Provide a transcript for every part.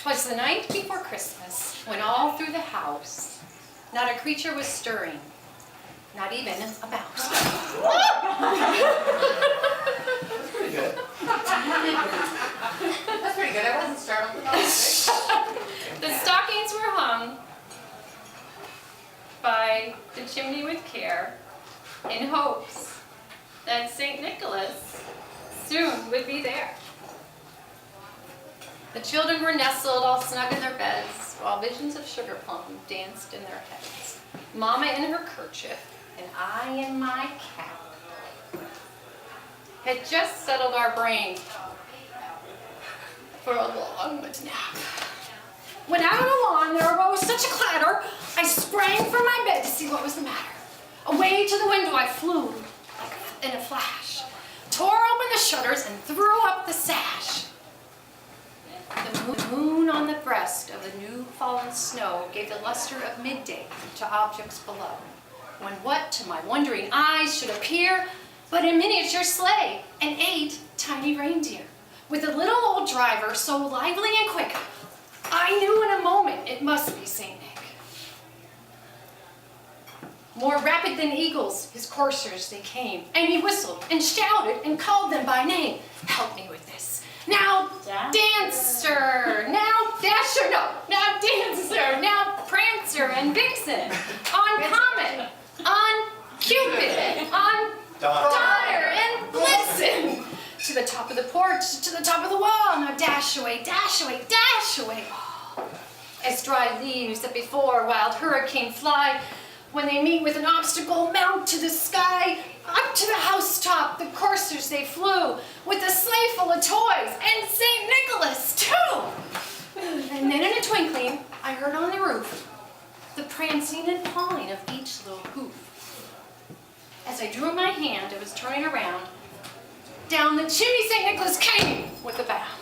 'Twas the night before Christmas, when all through the house not a creature was stirring, not even a mouse. That's pretty good. That's pretty good. I wasn't startled at all. The stockings were hung by the chimney with care, in hopes that St. Nicholas soon would be there. The children were nestled all snug in their beds, while visions of sugar plum danced in their heads. Mama in her kerchief, and I in my cap, had just settled our brains for a long nap. When out on the lawn there arose such a clatter, I sprang from my bed to see what was the matter. Away to the window I flew, like in a flash, tore open the shutters and threw up the sash. The moon on the breast of the new fallen snow gave the luster of midday to objects below, when what to my wondering eyes should appear but a miniature sleigh and 8 tiny reindeer, with a little old driver so lively and quick, I knew in a moment it must be St. Nick. More rapid than eagles, his coursers they came, and he whistled and shouted and called them by name. Help me with this. Now Dancer, now Dasher, no, now Dancer, now Prancer and Vixen, on Comet, on Cupid, on Donner and Blitzen. To the top of the porch, to the top of the wall, now dash away, dash away, dash away. Oh, as dry leaves that before wild hurricane fly, when they meet with an obstacle, mount to the sky, up to the housetop, the coursers they flew, with a sleigh full of toys, and St. Nicholas too. And then in a twinkling, I heard on the roof the prancing and pawing of each little hoof. As I drew my hand, I was turning around, down the chimney St. Nicholas came with a bound.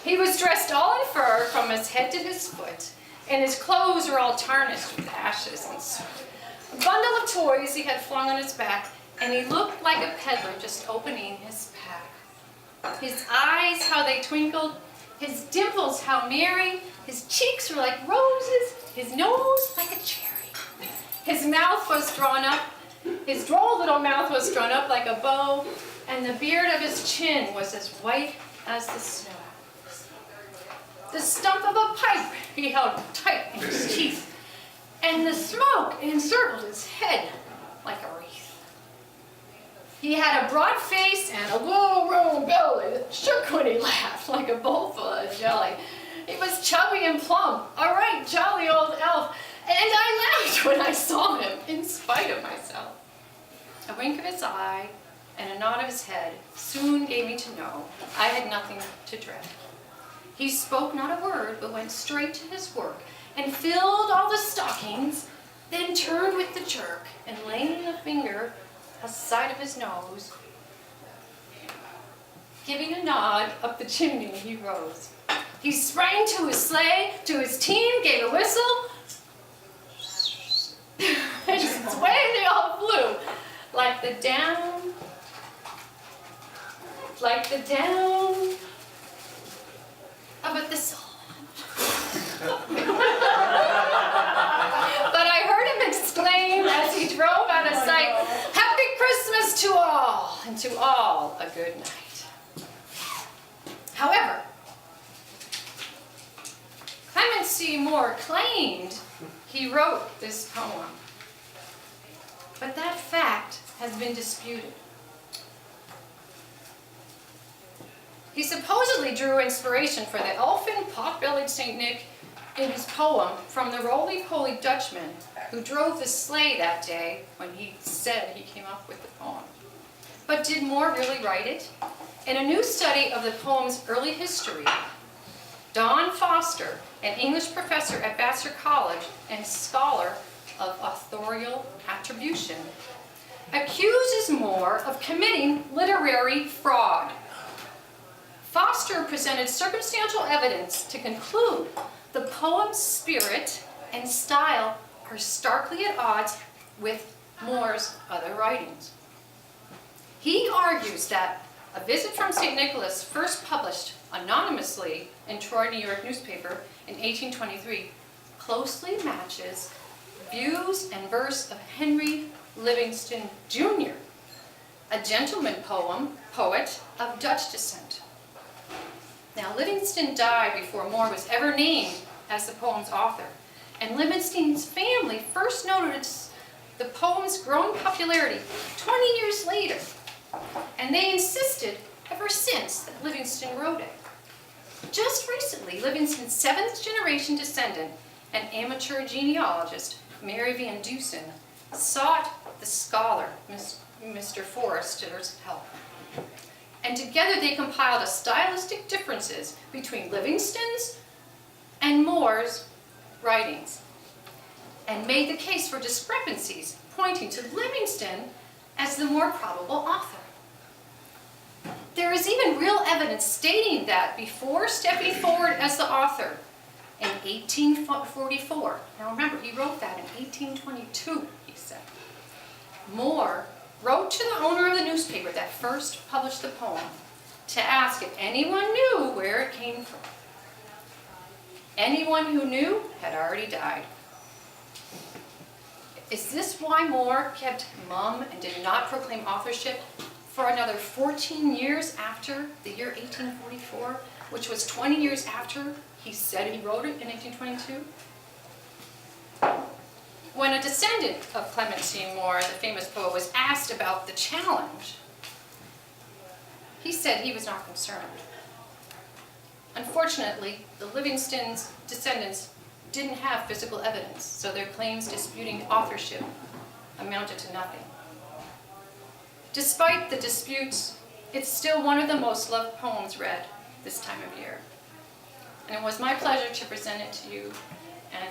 He was dressed all in fur from his head to his foot, and his clothes were all tarnished with ashes and soot. A bundle of toys he had flung on his back, and he looked like a peddler just opening his pack. His eyes, how they twinkled, his dimples, how merry, his cheeks were like roses, his nose like a cherry. His mouth was drawn up, his droll little mouth was drawn up like a bow, and the beard of his chin was as white as the snow. The stump of a pipe he held tight in his teeth, and the smoke encircled his head like a wreath. He had a broad face and a low round belly that shook when he laughed like a bowl full of jelly. He was chubby and plump, a right jolly old elf, and I laughed when I saw him in spite of myself. A wink of his eye and a nod of his head soon gave me to know I had nothing to dread. He spoke not a word, but went straight to his work, and filled all the stockings, then turned with the jerk, and laying a finger aside of his nose, giving a nod up the chimney, he rose. He sprang to his sleigh, to his team, gave a whistle, and away they all flew, like the down of a thistle. But I heard him exclaim as he drove out of sight, "Happy Christmas to all, and to all a good night." However, Clement Seymour claimed he wrote this poem, but that fact has been disputed. He supposedly drew inspiration for the elfin, pot-bellied St. Nick in his poem from the roly-poly Dutchman who drove the sleigh that day when he said he came up with the poem. But did Moore really write it? In a new study of the poem's early history, Don Foster, an English professor at Vassar College and scholar of authorial attribution, accuses Moore of committing literary fraud. Foster presented circumstantial evidence to conclude the poem's spirit and style are starkly at odds with Moore's other writings. He argues that A Visit from St. Nicholas, first published anonymously in Troy, New York newspaper in 1823 closely matches views and verse of Henry Livingston Jr., a gentleman poet of Dutch descent. Now, Livingston died before Moore was ever named as the poem's author, and Livingston's family first noticed the poem's growing popularity 20 years later, and they insisted ever since that Livingston wrote it. Just recently, Livingston's seventh-generation descendant and amateur genealogist, Mary Van Dusen, sought the scholar, Mr. Forrester's help. And together they compiled a stylistic differences between Livingston's and Moore's writings, and made the case for discrepancies, pointing to Livingston as the more probable author. There is even real evidence stating that before stepping forward as the author in 1844, now remember, he wrote that in 1822, he said, Moore wrote to the owner of the newspaper that first published the poem to ask if anyone knew where it came from. Anyone who knew had already died. Is this why Moore kept mum and did not proclaim authorship for another 14 years after the year 1844, which was 20 years after he said he wrote it in 1822? When a descendant of Clement C. Moore, the famous poet, was asked about the challenge, he said he was not concerned. Unfortunately, the Livingston's descendants didn't have physical evidence, so their claims disputing authorship amounted to nothing. Despite the disputes, it's still one of the most loved poems read this time of year. And it was my pleasure to present it to you, and